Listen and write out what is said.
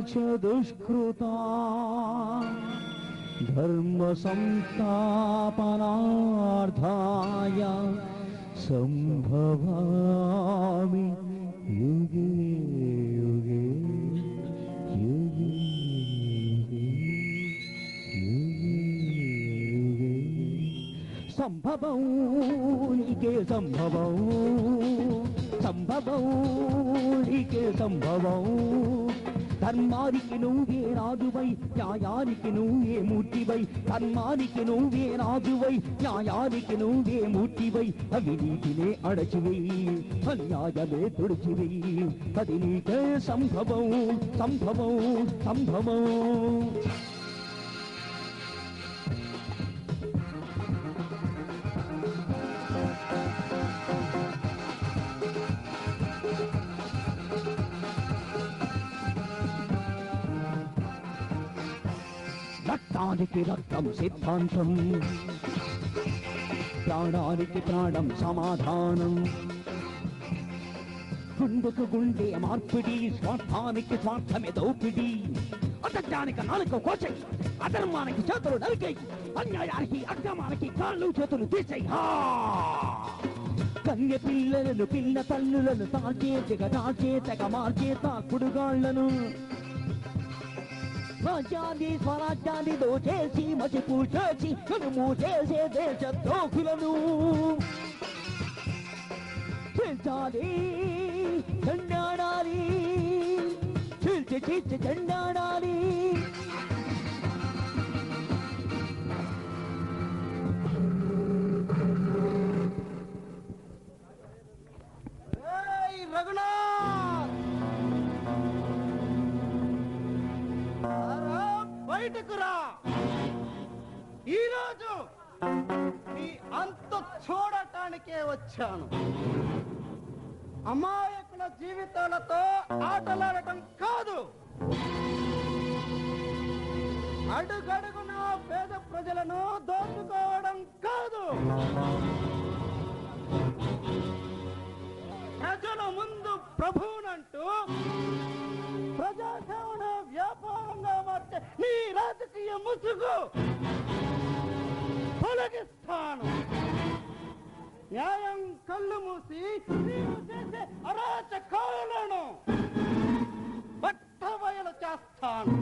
च दुष्कृता धर्म संस्थापनार्थाय संभवामि युगे युगे युगे युगे युगे संभवौलिके संभवौ संभवौलिके संभवौ ధర్మానికి నువ్వే రాజువై న్యాయానికి నువ్వే మూర్తివై ధర్మానికి నువ్వే రాజువై న్యాయానికి నువ్వే మూర్తివై అవినీతినే అడచివై అన్యాయమే తుడిచివై అది నీకే సంభవం సంభవం సంభవం రక్తానికి రక్తం సిద్ధాంతం ప్రాణానికి ప్రాణం సమాధానం గుండెకు గుండె మార్పిడి స్వార్థానికి స్వార్థమే దోపిడి అసత్యానికి నాలుక కోసేయి అధర్మానికి చేతులు నరికేయి అన్యాయానికి అక్రమానికి కాళ్ళు చేతులు తీసేయి కన్య పిల్లలను పిల్ల తల్లులను తాల్చే జగదాల్చే తెగ మార్చే తాకుడుగాళ్లను రాజ్యాన్ని స్వరాజ్యాన్ని దోచేసి మసి పూచేసి కనుము చేసే దేశ ద్రోహులను చీల్చాలి చెండాడాలి చీల్చి చీల్చి చెండాడాలి రఘునాథ్ బయటకు రా. ఈరోజు నీ అంత చూడటానికే వచ్చాను. అమాయకుల జీవితాలతో ఆటలాడటం కాదు, అడుగడుగున పేద ప్రజలను దోచుకోవడం కాదు, ప్రజల ముందు ప్రభువునంటూ ప్రజాసేవన వ్యాపారంగా మార్చే నీ రాజకీయ ముసుగు తొలగిస్తాను. న్యాయం కళ్ళు మూసి నీవు చేసే అరాచకాలను బట్టబయలు చేస్తాను.